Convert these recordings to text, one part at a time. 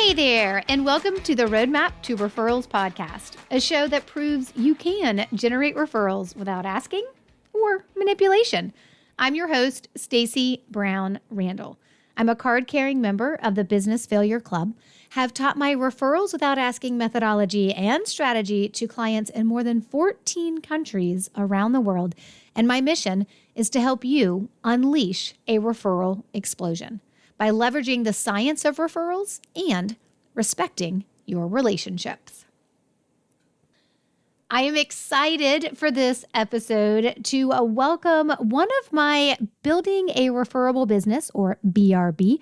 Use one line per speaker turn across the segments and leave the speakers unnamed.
Hey there, and welcome to the Roadmap to Referrals podcast, a show that proves you can generate referrals without asking or manipulation. I'm your host, Stacey Brown Randall. I'm a card-carrying member of the Business Failure Club, have taught my referrals without asking methodology and strategy to clients in more than 14 countries around the world, and my mission is to help you unleash a referral explosion by leveraging the science of referrals and respecting your relationships. I am excited for this episode to welcome one of my Building a Referable Business, or BRB,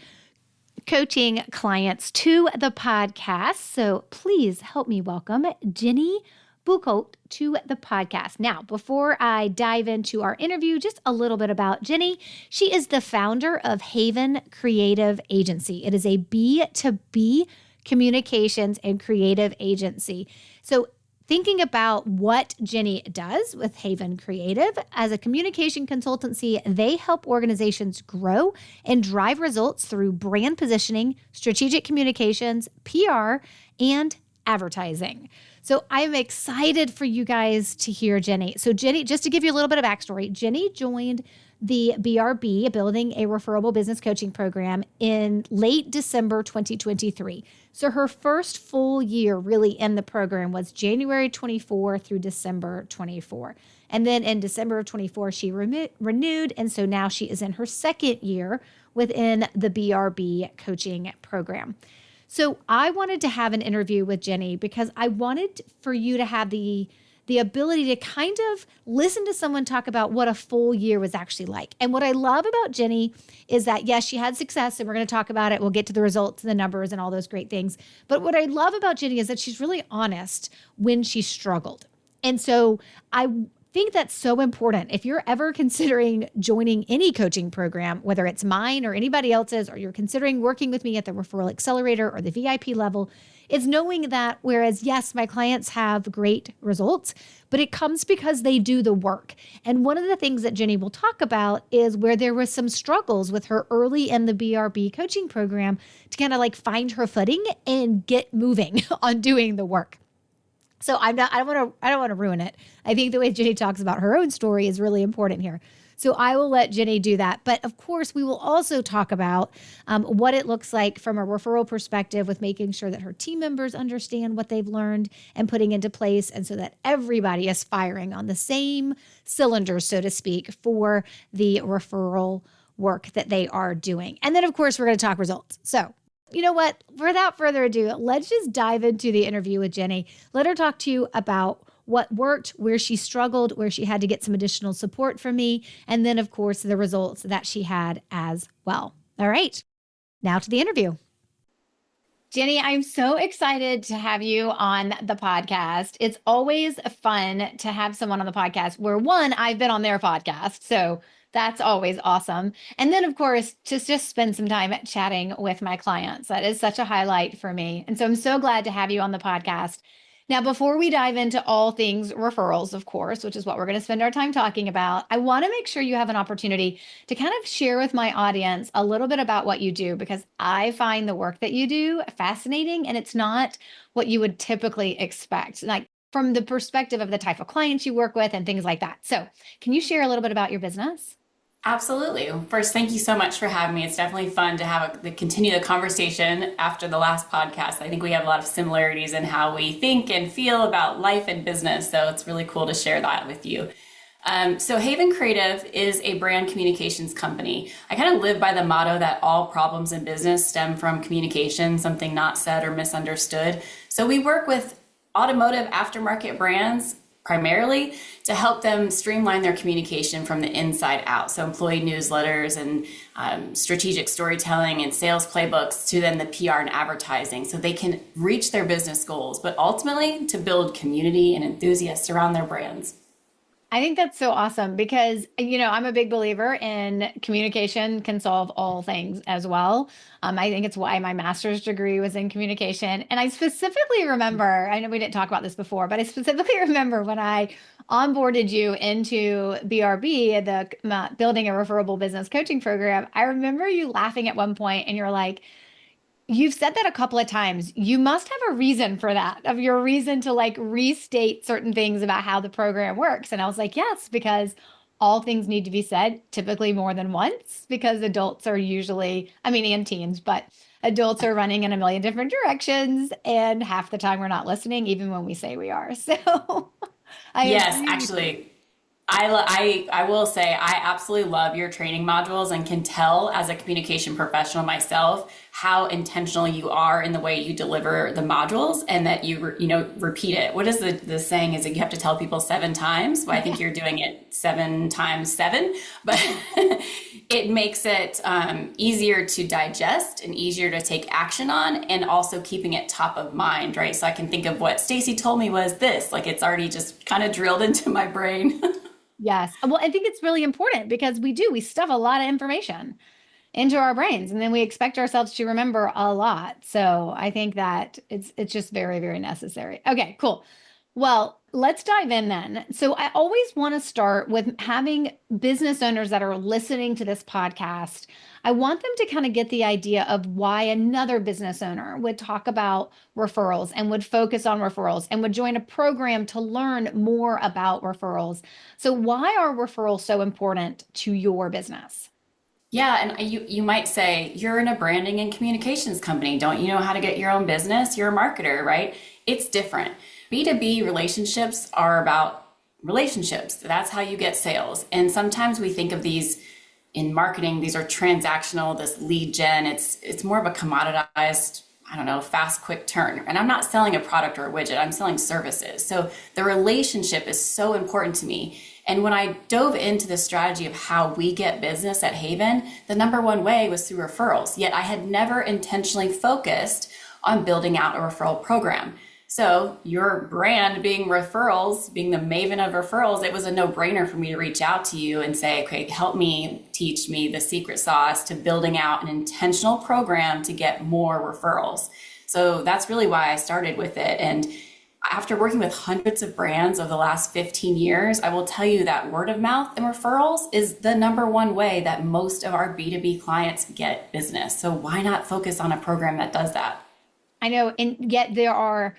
coaching clients to the podcast. So please help me welcome Jeni Bukolt to the podcast. Now, before I dive into our interview, just a little bit about Jeni. She is the founder of Haven Creative Agency. It is a B2B communications and creative agency. So thinking about what Jeni does with Haven Creative, as a communication consultancy, they help organizations grow and drive results through brand positioning, strategic communications, PR, and advertising. So I'm excited for you guys to hear Jeni. So Jeni, just to give you a little bit of backstory, Jeni joined the BRB, Building a Referable Business coaching program, in late December 2023. So her first full year really in the program was January 24 through December 24. And then in December of 24, she renewed. And so now she is in her second year within the BRB coaching program. So I wanted to have an interview with Jeni because I wanted for you to have the ability to kind of listen to someone talk about what a full year was actually like. And what I love about Jeni is that, yes, she had success, and we're going to talk about it. We'll get to the results and the numbers and all those great things. But what I love about Jeni is that she's really honest when she struggled. And so I think that's so important. If you're ever considering joining any coaching program, whether it's mine or anybody else's, or you're considering working with me at the Referral Accelerator or the VIP level, it's knowing that whereas, yes, my clients have great results, but it comes because they do the work. And one of the things that Jeni will talk about is where there were some struggles with her early in the BRB coaching program to kind of like find her footing and get moving on doing the work. So I don't want to ruin it. I think the way Jeni talks about her own story is really important here. So I will let Jeni do that. But of course, we will also talk about what it looks like from a referral perspective, with making sure that her team members understand what they've learned and putting into place, and so that everybody is firing on the same cylinders, so to speak, for the referral work that they are doing. And then, of course, we're going to talk results. So you know what? Without further ado, let's just dive into the interview with Jeni. Let her talk to you about what worked, where she struggled, where she had to get some additional support from me, and then, of course, the results that she had as well. All right, now to the interview. Jeni, I'm so excited to have you on the podcast. It's always fun to have someone on the podcast where, one, I've been on their podcast, so that's always awesome. And then, of course, to just spend some time chatting with my clients. That is such a highlight for me. And so I'm so glad to have you on the podcast. Now, before we dive into all things referrals, of course, which is what we're going to spend our time talking about, I want to make sure you have an opportunity to kind of share with my audience a little bit about what you do, because I find the work that you do fascinating, and it's not what you would typically expect, like from the perspective of the type of clients you work with and things like that. So can you share a little bit about your business?
Absolutely. First, thank you so much for having me. It's definitely fun to continue the conversation after the last podcast. I think we have a lot of similarities in how we think and feel about life and business, so it's really cool to share that with you. So Haven Creative is a brand communications company. I kind of live by the motto that all problems in business stem from communication, something not said or misunderstood. So we work with automotive aftermarket brands primarily to help them streamline their communication from the inside out. So employee newsletters and strategic storytelling and sales playbooks, to then the PR and advertising, so they can reach their business goals, but ultimately to build community and enthusiasts around their brands.
I think that's so awesome because, I'm a big believer in communication can solve all things as well. I think it's why my master's degree was in communication. And I specifically remember, I know we didn't talk about this before, but I specifically remember when I onboarded you into BRB, the Building a Referable Business coaching program, I remember you laughing at one point and you're like, You've said that a couple of times. You must have a reason for that, of your reason to like restate certain things about how the program works. And I was like, yes, because all things need to be said, typically more than once, because adults are usually, I mean, and teens, but adults are running in a million different directions. And half the time we're not listening, even when we say we are. So I
Yes,
agree with you.
actually, I will say I absolutely love your training modules and can tell as a communication professional myself how intentional you are in the way you deliver the modules and that repeat it. What is the saying is that you have to tell people 7 times. Well, I think you're doing it 7 times 7, but it makes it easier to digest and easier to take action on, and also keeping it top of mind, right? So I can think of what Stacy told me was this, like it's already just kind of drilled into my brain.
Yes. Well, I think it's really important because we stuff a lot of information into our brains and then we expect ourselves to remember a lot. So I think that it's just very, very necessary. Okay, cool. Well, let's dive in then. So I always want to start with having business owners that are listening to this podcast. I want them to kind of get the idea of why another business owner would talk about referrals and would focus on referrals and would join a program to learn more about referrals. So why are referrals so important to your business?
Yeah, and you might say you're in a branding and communications company. Don't you know how to get your own business? You're a marketer, right? It's different. B2B relationships are about relationships. That's how you get sales. And sometimes we think of these in marketing, these are transactional, this lead gen. It's more of a commoditized, I don't know, fast, quick turn. And I'm not selling a product or a widget, I'm selling services. So the relationship is so important to me. And when I dove into the strategy of how we get business at Haven, the number one way was through referrals. Yet I had never intentionally focused on building out a referral program. So your brand being referrals, being the maven of referrals, it was a no-brainer for me to reach out to you and say, okay, help me, teach me the secret sauce to building out an intentional program to get more referrals. So that's really why I started with it. And after working with hundreds of brands over the last 15 years, I will tell you that word of mouth and referrals is the number one way that most of our B2B clients get business. So why not focus on a program that does that?
I know, and yet there are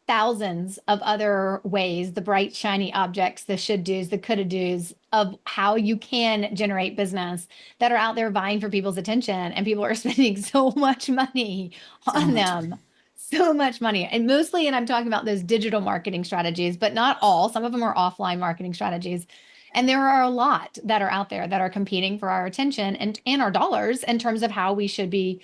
thousands of other ways, the bright, shiny objects, the should do's, the coulda do's of how you can generate business that are out there vying for people's attention. And people are spending so much money
So
on
much.
them. So much money. And mostly, and I'm talking about those digital marketing strategies, but not all. Some of them are offline marketing strategies. And there are a lot that are out there that are competing for our attention and our dollars in terms of how we should be,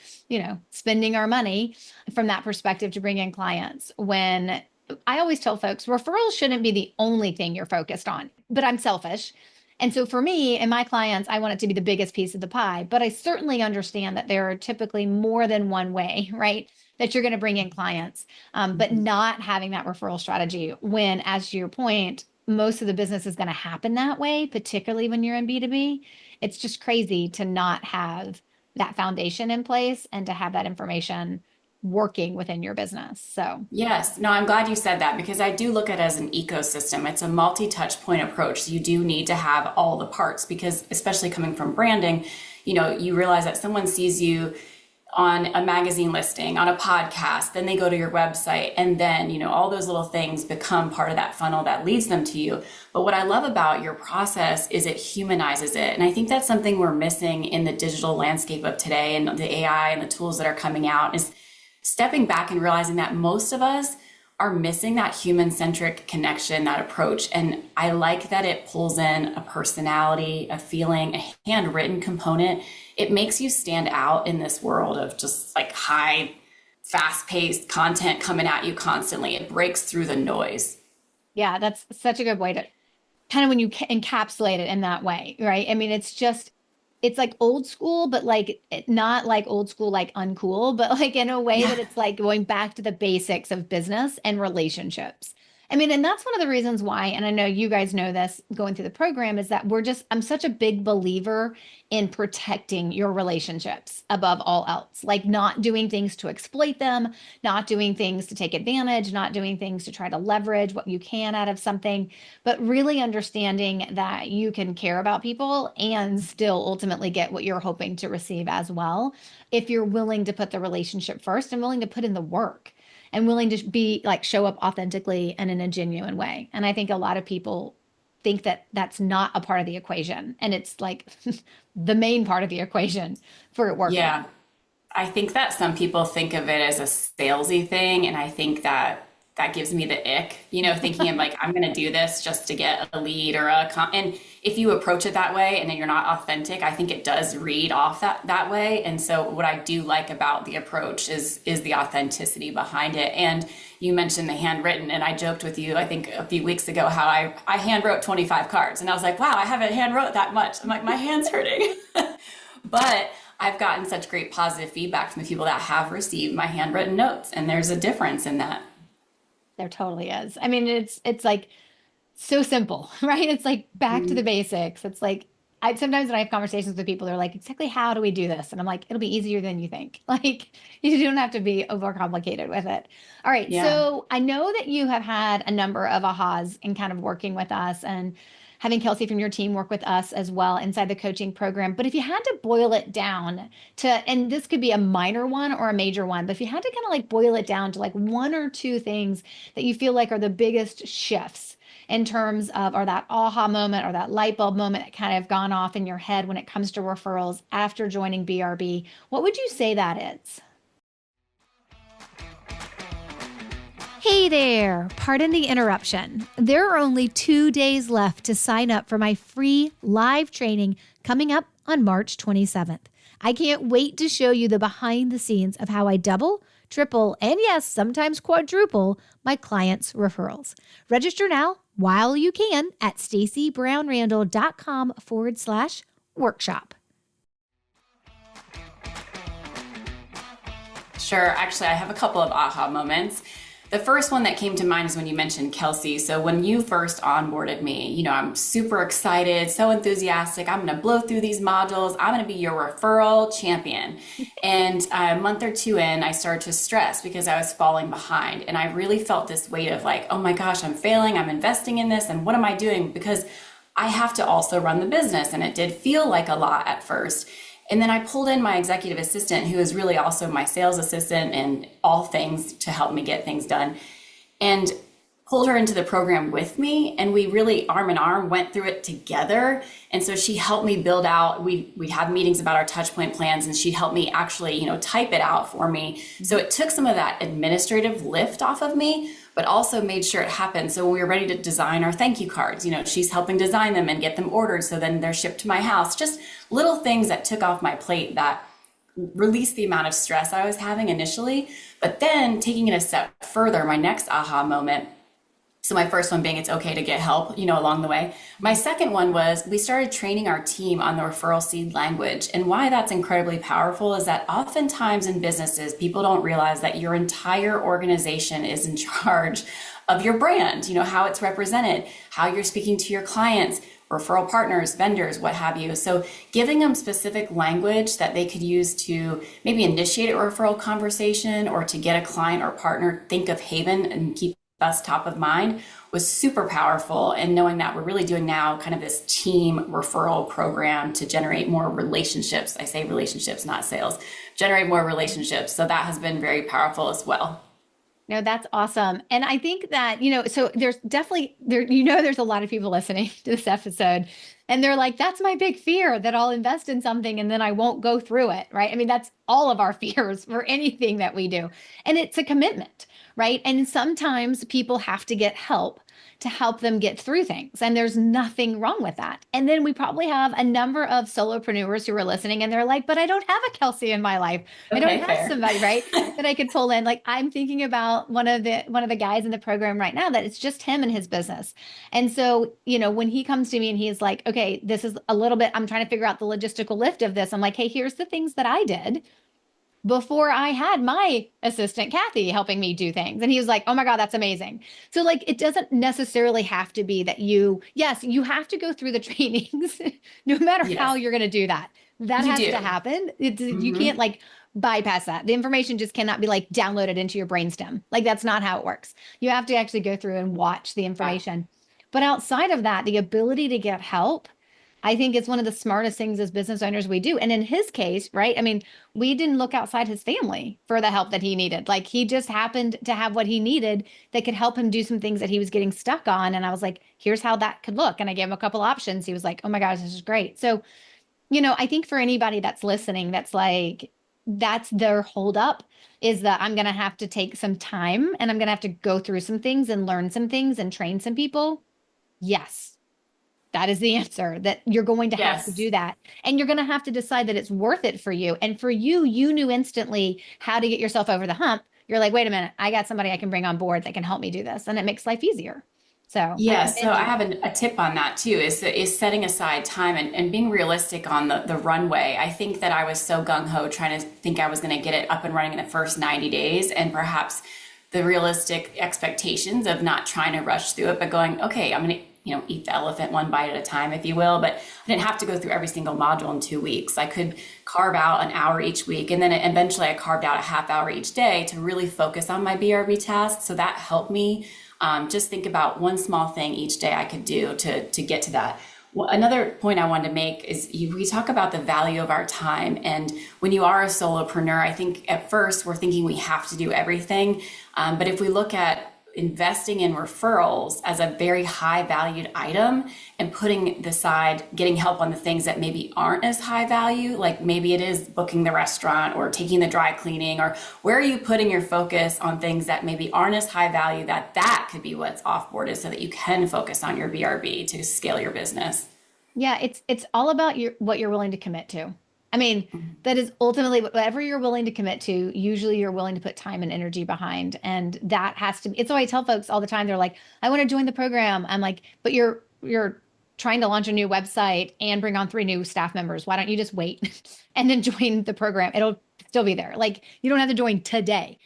spending our money from that perspective to bring in clients. When I always tell folks, referrals shouldn't be the only thing you're focused on, but I'm selfish. And so for me and my clients, I want it to be the biggest piece of the pie, but I certainly understand that there are typically more than one way, right? That you're going to bring in clients, but
Mhm.
not having that referral strategy when, as to your point, most of the business is going to happen that way, particularly when you're in B2B. It's just crazy to not have that foundation in place and to have that information working within your business. So,
Yes, no, I'm glad you said that because I do look at it as an ecosystem. It's a multi-touch point approach. So you do need to have all the parts because especially coming from branding, you realize that someone sees you on a magazine listing, on a podcast, then they go to your website, and then, all those little things become part of that funnel that leads them to you. But what I love about your process is it humanizes it. And I think that's something we're missing in the digital landscape of today and the AI and the tools that are coming out is stepping back and realizing that most of us are missing that human-centric connection, that approach. And I like that it pulls in a personality, a feeling, a handwritten component. It makes you stand out in this world of just like high, fast-paced content coming at you constantly. It breaks through the noise.
yeah, that's such a good way to kind of when you encapsulate it in that way, right? I mean, it's like old school, but like not like old school, like uncool, but like in a way
Yeah.
that it's like going back to the basics of business and relationships. I mean, and that's one of the reasons why, and I know you guys know this going through the program, is that I'm such a big believer in protecting your relationships above all else, like not doing things to exploit them, not doing things to take advantage, not doing things to try to leverage what you can out of something, but really understanding that you can care about people and still ultimately get what you're hoping to receive as well, if you're willing to put the relationship first and willing to put in the work and willing to be like show up authentically and in a genuine way. And I think a lot of people think that that's not a part of the equation. And it's like the main part of the equation for it
Yeah.
working.
I think that some people think of it as a salesy thing, and I think that that gives me the ick, thinking of like, I'm going to do this just to get a lead or and if you approach it that way and then you're not authentic, I think it does read off that way. And so what I do like about the approach is the authenticity behind it. And you mentioned the handwritten, and I joked with you, I think a few weeks ago, how I hand wrote 25 cards, and I was like, wow, I haven't hand wrote that much. I'm like, my hand's hurting. But I've gotten such great positive feedback from the people that have received my handwritten notes, and there's a difference in that.
There totally is. I mean, it's like so simple, right? It's like back to the basics. It's like I sometimes when I have conversations with people, they're like, exactly how do we do this? And I'm like, it'll be easier than you think. Like you don't have to be overcomplicated with it. All right.
Yeah.
So I know that you have had a number of ahas in kind of working with us and having Kelsey from your team work with us as well inside the coaching program. But if you had to boil it down to, and this could be a minor one or a major one, but if you had to kind of like boil it down to like one or two things that you feel like are the biggest shifts in terms of, or that aha moment or that light bulb moment that kind of gone off in your head when it comes to referrals after joining BRB, what would you say that is? Hey there, pardon the interruption. There are only 2 days left to sign up for my free live training coming up on March 27th. I can't wait to show you the behind the scenes of how I double, triple, and yes, sometimes quadruple my clients' referrals. Register now while you can at stacybrownrandall.com/workshop.
Sure. Actually, I have a couple of aha moments. The first one that came to mind is when you mentioned Kelsey. So when you first onboarded me, I'm super excited, so enthusiastic. I'm going to blow through these modules. I'm going to be your referral champion. And a month or two in, I started to stress because I was falling behind. And I really felt this weight of like, oh my gosh, I'm failing. I'm investing in this. And what am I doing? Because I have to also run the business. And it did feel like a lot at first. And then I pulled in my executive assistant, who is really also my sales assistant and all things to help me get things done, and pulled her into the program with me. And we really arm in arm went through it together. And so she helped me build out, we'd have meetings about our touch point plans, and she helped me actually, type it out for me. So it took some of that administrative lift off of me, but also made sure it happened. So when we were ready to design our thank you cards, she's helping design them and get them ordered. So then they're shipped to my house. Just little things that took off my plate that released the amount of stress I was having initially. But then taking it a step further, my next aha moment. So my first one being it's okay to get help, along the way. My second one was we started training our team on the referral seed language. And why that's incredibly powerful is that oftentimes in businesses, people don't realize that your entire organization is in charge of your brand, how it's represented, how you're speaking to your clients, referral partners, vendors, what have you. So giving them specific language that they could use to maybe initiate a referral conversation or to get a client or partner think of Haven and keep us top of mind was super powerful. And knowing that we're really doing now kind of this team referral program to generate more relationships. I say relationships, not sales, generate more relationships. So that has been very powerful as well.
No, that's awesome. And I think that, so there's definitely there's a lot of people listening to this episode and they're like, that's my big fear that I'll invest in something and then I won't go through it. Right. I mean, that's all of our fears for anything that we do. And it's a commitment, right? And sometimes people have to get help to help them get through things. And there's nothing wrong with that. And then we probably have a number of solopreneurs who are listening and they're like, but I don't have a Kelsey in my life. I don't have
Fair.
somebody, right, that I could pull in. Like I'm thinking about one of the guys in the program right now that it's just him and his business. And so, when he comes to me and he's like, okay, this is a little bit, I'm trying to figure out the logistical lift of this. I'm like, hey, here's the things that I did. before I had my assistant, Kathy, helping me do things. And he was like, oh my God, that's amazing. So, like, it doesn't necessarily have to be that yes, you have to go through the trainings, no matter how
Yes,
you're going to do that. That
you
has to
do.
happen. You can't
Hmm.
like bypass that. The information just cannot be like downloaded into your brainstem. Like, that's not how it works. You have to actually go through and watch the
Yeah.
information. But outside of that, the ability to get help, I think it's one of the smartest things as business owners we do. And in his case, right? I mean, we didn't look outside his family for the help that he needed. Like, he just happened to have what he needed that could help him do some things that he was getting stuck on. And I was like, here's how that could look. And I gave him a couple options. He was like, oh my gosh, this is great. So, I think for anybody that's listening, that's like, that's their holdup, is that I'm going to have to take some time and I'm going to have to go through some things and learn some things and train some people. Yes, that is the answer, that you're going to have to
Yes.
do that. And you're going to have to decide that it's worth it for you. And for you, you knew instantly how to get yourself over the hump. You're like, wait a minute, I got somebody I can bring on board that can help me do this. And it makes life easier. So I
Yeah, so
commend
I
you.
have a tip on that too, is setting aside time and being realistic on the runway. I think that I was so gung-ho trying to think I was going to get it up and running in the first 90 days, and perhaps the realistic expectations of not trying to rush through it, but going, okay, I'm going to, eat the elephant one bite at a time, if you will. But I didn't have to go through every single module in 2 weeks. I could carve out an hour each week. And then eventually I carved out a half hour each day to really focus on my BRB tasks. So that helped me just think about one small thing each day I could do to get to that. Well, another point I wanted to make is we talk about the value of our time. And when you are a solopreneur, I think at first we're thinking we have to do everything. But if we look at investing in referrals as a very high valued item and putting aside getting help on the things that maybe aren't as high value, like maybe it is booking the restaurant or taking the dry cleaning, or where are you putting your focus on things that maybe aren't as high value, that could be what's offboarded so that you can focus on your BRB to scale your business.
Yeah, it's all about what you're willing to commit to. I mean, that is ultimately whatever you're willing to commit to, usually you're willing to put time and energy behind. And that has to be, it's what I tell folks all the time. They're like, I want to join the program. I'm like, but you're trying to launch a new website and bring on 3 new staff members. Why don't you just wait and then join the program? It'll still be there. Like, you don't have to join today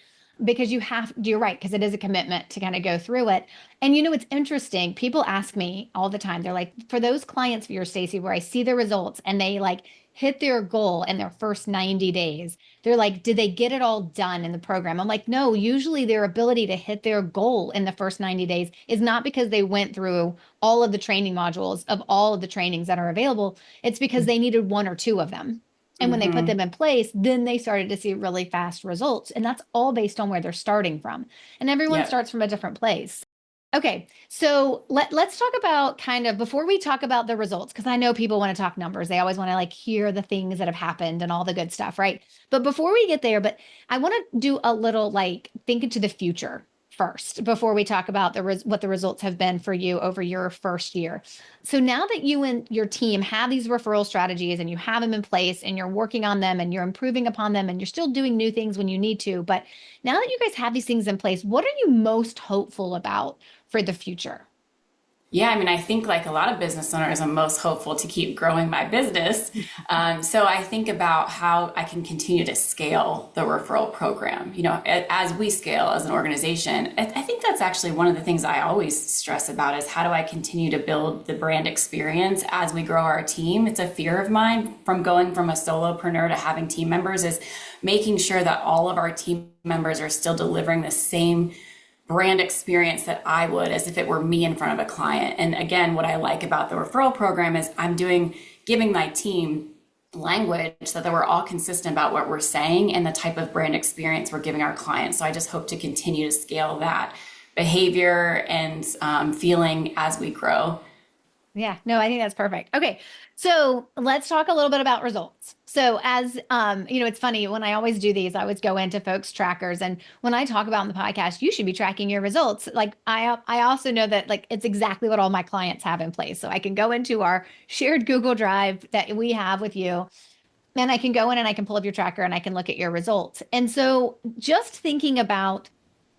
because you're right, because it is a commitment to kind of go through it. And it's interesting. People ask me all the time. They're like, for those clients of yours, Stacey, where I see the results and they like hit their goal in their first 90 days, they're like, did they get it all done in the program? I'm like, no, usually their ability to hit their goal in the first 90 days is not because they went through all of the training modules of all of the trainings that are available. It's because they needed 1 or 2 of them. And when they put them
Mm-hmm.
in place, then they started to see really fast results. And that's all based on where they're starting from. And everyone
Yep.
starts from a different place. Okay, so let's talk about, kind of, before we talk about the results, because I know people want to talk numbers. They always want to like hear the things that have happened and all the good stuff, right? But before we get there, I want to do a little like think into the future first before we talk about what the results have been for you over your first year. So now that you and your team have these referral strategies and you have them in place and you're working on them and you're improving upon them and you're still doing new things when you need to, but now that you guys have these things in place, what are you most hopeful about for the future?
Yeah, I mean, I think like a lot of business owners, I'm most hopeful to keep growing my business. So I think about how I can continue to scale the referral program. As we scale as an organization, I think that's actually one of the things I always stress about is how do I continue to build the brand experience as we grow our team? It's a fear of mine from going from a solopreneur to having team members, is making sure that all of our team members are still delivering the same brand experience that I would as if it were me in front of a client. And again, what I like about the referral program is giving my team language so that we're all consistent about what we're saying and the type of brand experience we're giving our clients. So I just hope to continue to scale that behavior and feeling as we grow.
Yeah, no, I think that's perfect. Okay, so let's talk a little bit about results. So as it's funny when I always do these, I always go into folks' trackers, and when I talk about in the podcast, you should be tracking your results. Like I also know that like it's exactly what all my clients have in place. So I can go into our shared Google Drive that we have with you, and I can go in and I can pull up your tracker and I can look at your results. And so just thinking about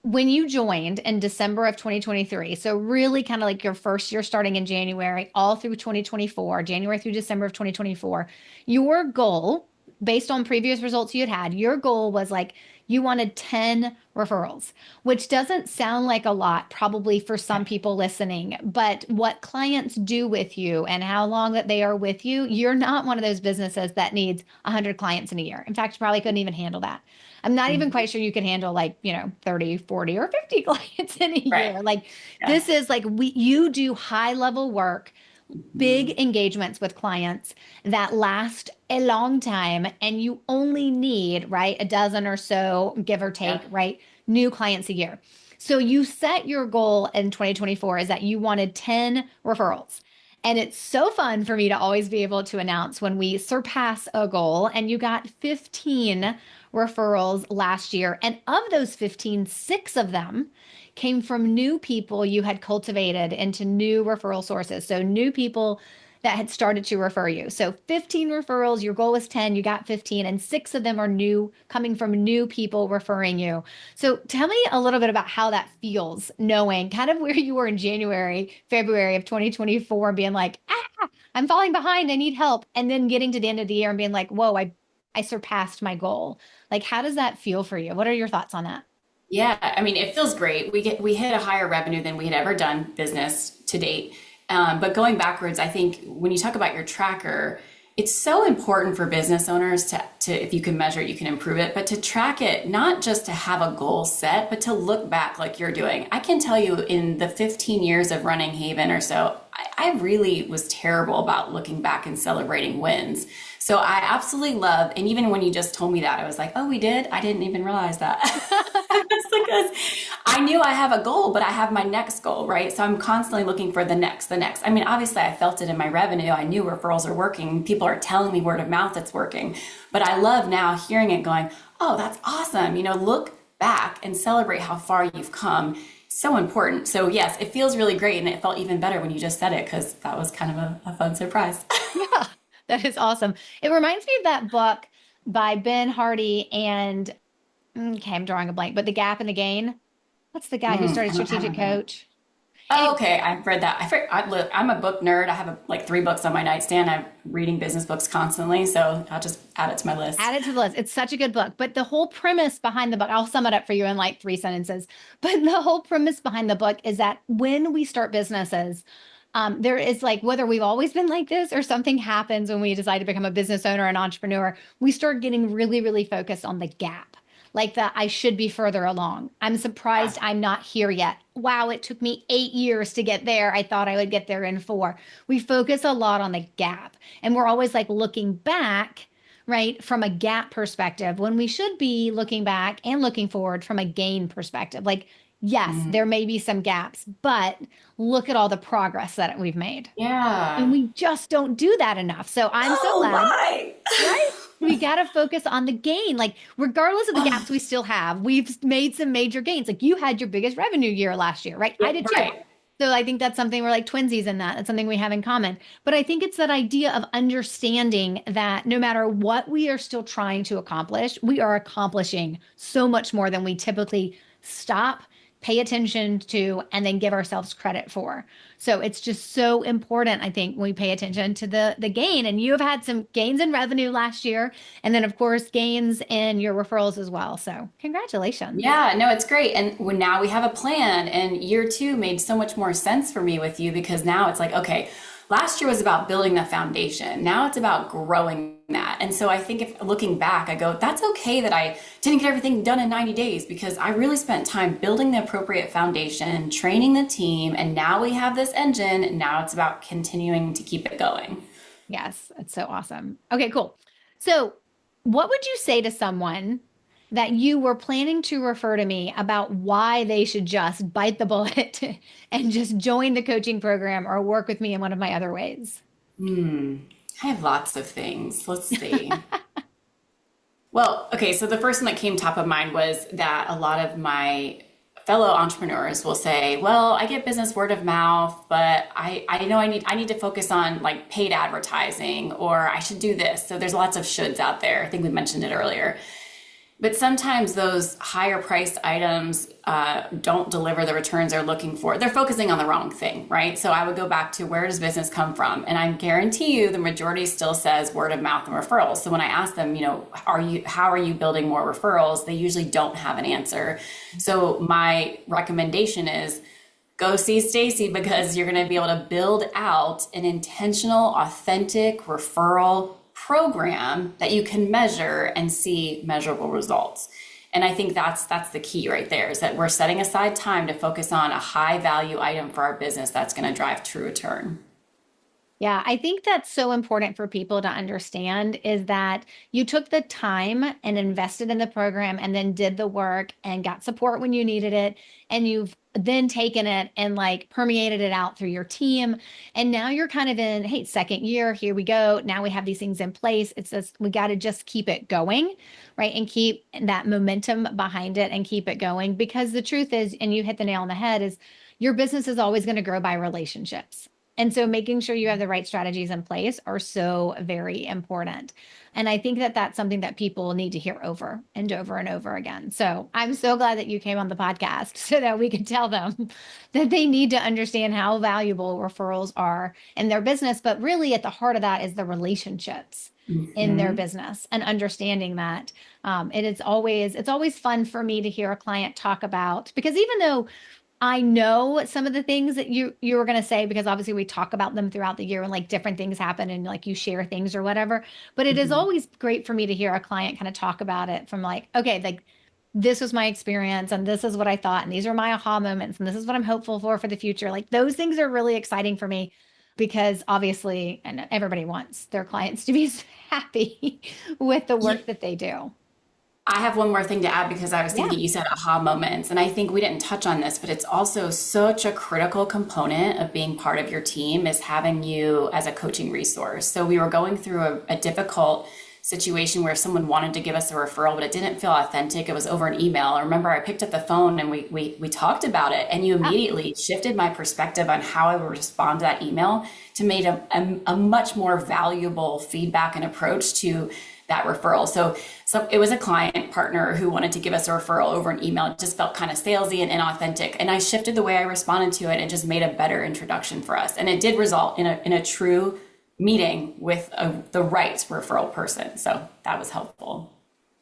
when you joined in December of 2023, so really kind of like your first year starting in January, all through 2024, January through December of 2024, your goal based on previous results you had, your goal was like you wanted 10 referrals, which doesn't sound like a lot probably for some people listening, but what clients do with you and how long that they are with you, you're not one of those businesses that needs 100 clients in a year. In fact, you probably couldn't even handle that. I'm not even quite sure you can handle like, 30, 40, or 50 clients in a
Right.
year. Like
Yeah.
this is like you do high level work, big engagements with clients that last a long time, and you only need, right, a dozen or so, give or take,
Yep.
right, new clients a year. So you set your goal in 2024 is that you wanted 10 referrals. And it's so fun for me to always be able to announce when we surpass a goal. And you got 15 referrals last year. And of those 15, six of them came from new people you had cultivated into new referral sources. So new people that had started to refer you. So 15 referrals, your goal was 10, you got 15, and six of them are new, coming from new people referring you. So tell me a little bit about how that feels, knowing kind of where you were in January, February of 2024, being like, I'm falling behind, I need help. And then getting to the end of the year and being like, whoa, I surpassed my goal. Like, how does that feel for you? What are your thoughts on that?
Yeah, I mean, it feels great. We hit a higher revenue than we had ever done business to date. But going backwards, I think when you talk about your tracker, it's so important for business owners to if you can measure it, you can improve it, but to track it, not just to have a goal set, but to look back like you're doing. I can tell you in the 15 years of running Haven or so, I really was terrible about looking back and celebrating wins. So I absolutely love, and even when you just told me that, I was like, oh, we did? I didn't even realize that. It's because I knew I have a goal, but I have my next goal, right? So I'm constantly looking for the next, the next. I mean, obviously I felt it in my revenue. I knew referrals are working. People are telling me word of mouth it's working. But I love now hearing it going, oh, that's awesome. Look back and celebrate how far you've come. So important. So yes, it feels really great. And it felt even better when you just said it, because that was kind of a fun surprise.
Yeah, that is awesome. It reminds me of that book by Ben Hardy and, okay, I'm drawing a blank, but The Gap and the Gain. What's the guy who started
I don't
Strategic
have that.
Coach?
Oh,
Anyway,
okay. I've read that. Look, I'm a book nerd. I have like 3 books on my nightstand. I'm reading business books constantly. So I'll just add it to my list.
add it to the list. It's such a good book. But the whole premise behind the book, I'll sum it up for you in like 3 sentences. But the whole premise behind the book is that when we start businesses, there is like, whether we've always been like this or something happens when we decide to become a business owner, an entrepreneur, we start getting really, really focused on the gap. Like that, I should be further along. I'm surprised I'm not here yet. Wow, it took me 8 years to get there. I thought I would get there in 4. We focus a lot on the gap, and we're always like looking back, right, from a gap perspective, when we should be looking back and looking forward from a gain perspective. Like, yes,
Mm.
there may be some gaps, but look at all the progress that we've made. And
Yeah.
we just don't do that enough. So I'm so
Oh,
glad,
why?
right? We got to focus on the gain. Like, regardless of the gaps we still have, we've made some major gains. Like, you had your biggest revenue year last year, right?
Yeah,
I did too.
right.
So I think that's something we're like twinsies in that. That's something we have in common. But I think it's that idea of understanding that no matter what we are still trying to accomplish, we are accomplishing so much more than we typically stop, pay attention to, and then give ourselves credit for. So it's just so important, I think, when we pay attention to the gain. And you have had some gains in revenue last year, and then of course gains in your referrals as well. So congratulations.
Yeah, no, it's great. And when now we have a plan, and year 2 made so much more sense for me with you, because now it's like, okay, last year was about building the foundation. Now it's about growing that. And so I think if looking back, I go, that's okay that I didn't get everything done in 90 days, because I really spent time building the appropriate foundation, training the team, and now we have this engine. And now it's about continuing to keep it going.
Yes, it's so awesome. Okay, cool. So, what would you say to someone that you were planning to refer to me about why they should just bite the bullet and just join the coaching program or work with me in one of my other ways?
I have lots of things. Let's see. Well, okay, so the first one that came top of mind was that a lot of my fellow entrepreneurs will say, well, I get business word of mouth, but I know I need to focus on like paid advertising, or I should do this. So there's lots of shoulds out there. I think we mentioned it earlier. But sometimes those higher priced items don't deliver the returns they're looking for. They're focusing on the wrong thing, right? So I would go back to, where does business come from? And I guarantee you the majority still says word of mouth and referrals. So when I ask them, how are you building more referrals? They usually don't have an answer. So my recommendation is, go see Stacy, because you're going to be able to build out an intentional, authentic referral program that you can measure and see measurable results. And I think that's the key right there, is that we're setting aside time to focus on a high value item for our business that's going to drive true return.
Yeah, I think that's so important for people to understand, is that you took the time and invested in the program and then did the work and got support when you needed it. And you've then taken it and like permeated it out through your team. And now you're kind of in, hey, second year, here we go. Now we have these things in place. It's just, we got to just keep it going, right? And keep that momentum behind it and keep it going. Because the truth is, and you hit the nail on the head, is your business is always going to grow by relationships. And so making sure you have the right strategies in place are so very important. And I think that that's something that people need to hear over and over and over again. So I'm so glad that you came on the podcast so that we could tell them that they need to understand how valuable referrals are in their business. But really at the heart of that is the relationships in their business, and understanding that it's always fun for me to hear a client talk about, because even though I know some of the things that you were going to say, because obviously we talk about them throughout the year and like different things happen and like you share things or whatever. But it is always great for me to hear a client kind of talk about it from like, okay, like this was my experience and this is what I thought and these are my aha moments and this is what I'm hopeful for the future. Like those things are really exciting for me, because obviously, and everybody wants their clients to be happy with the work that they do.
I have one more thing to add, because I was
Yeah.
thinking, you said aha moments, and I think we didn't touch on this, but it's also such a critical component of being part of your team, is having you as a coaching resource. So we were going through a difficult situation where someone wanted to give us a referral, but it didn't feel authentic. It was over an email. I remember I picked up the phone and we talked about it, and you immediately shifted my perspective on how I would respond to that email to make a much more valuable feedback and approach to that referral. So it was a client partner who wanted to give us a referral over an email. It just felt kind of salesy and inauthentic. And I shifted the way I responded to it and just made a better introduction for us. And it did result in a true meeting with the right referral person. So that was helpful.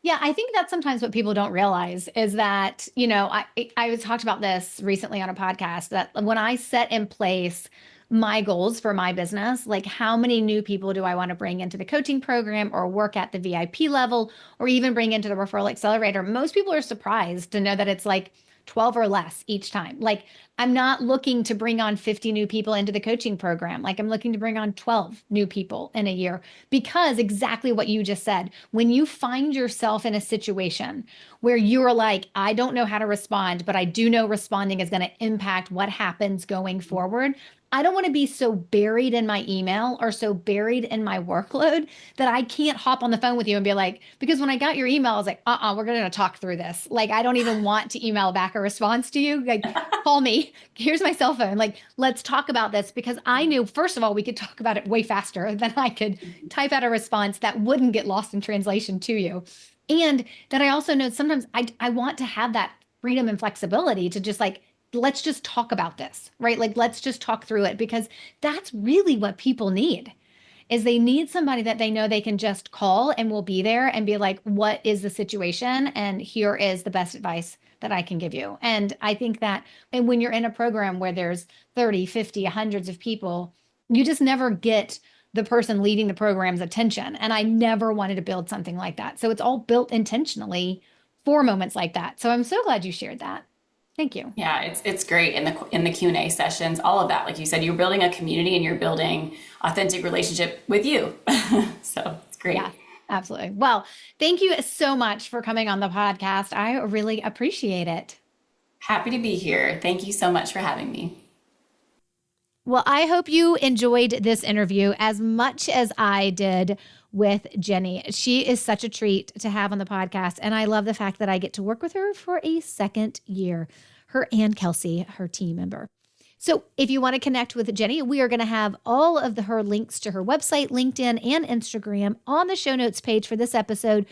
Yeah, I think that's sometimes what people don't realize is that, I was talked about this recently on a podcast, that when I set in place my goals for my business, like how many new people do I want to bring into the coaching program or work at the VIP level or even bring into the referral accelerator, most people are surprised to know that it's like 12 or less each time. Like I'm not looking to bring on 50 new people into the coaching program. Like I'm looking to bring on 12 new people in a year, because exactly what you just said, when you find yourself in a situation where you're like, I don't know how to respond, but I do know responding is going to impact what happens going forward. I don't want to be so buried in my email or so buried in my workload that I can't hop on the phone with you and be like, because when I got your email, I was like, we're going to talk through this. Like, I don't even want to email back a response to you. Like, call me. Here's my cell phone. Like, let's talk about this, because I knew, first of all, we could talk about it way faster than I could type out a response that wouldn't get lost in translation to you. And that I also know sometimes I want to have that freedom and flexibility to just like, let's just talk about this, right? Like, let's just talk through it, because that's really what people need, is they need somebody that they know they can just call and will be there and be like, what is the situation? And here is the best advice that I can give you. And I think that, and when you're in a program where there's 30, 50, hundreds of people, you just never get the person leading the program's attention. And I never wanted to build something like that. So it's all built intentionally for moments like that. So I'm so glad you shared that. Thank you.
Yeah, it's great in the Q&A sessions, all of that. Like you said, you're building a community and you're building authentic relationship with you. So it's great.
Yeah, absolutely. Well, thank you so much for coming on the podcast. I really appreciate it.
Happy to be here. Thank you so much for having me.
Well, I hope you enjoyed this interview as much as I did with Jeni. She is such a treat to have on the podcast, and I love the fact that I get to work with her for a second year, her and Kelsey, her team member. So if you want to connect with Jeni, we are going to have all of her links to her website, LinkedIn, and Instagram on the show notes page for this episode.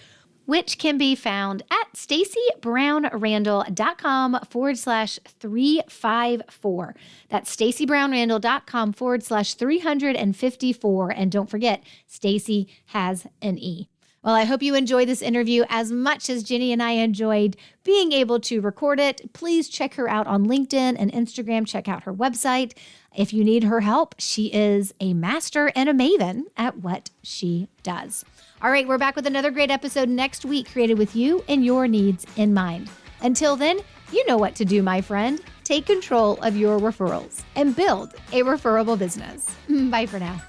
which can be found at stacybrownrandall.com/354. That's stacybrownrandall.com/354. And don't forget, Stacy has an E. Well, I hope you enjoyed this interview as much as Jeni and I enjoyed being able to record it. Please check her out on LinkedIn and Instagram. Check out her website. If you need her help, she is a master and a maven at what she does. All right, we're back with another great episode next week, created with you and your needs in mind. Until then, you know what to do, my friend. Take control of your referrals and build a referable business. Bye for now.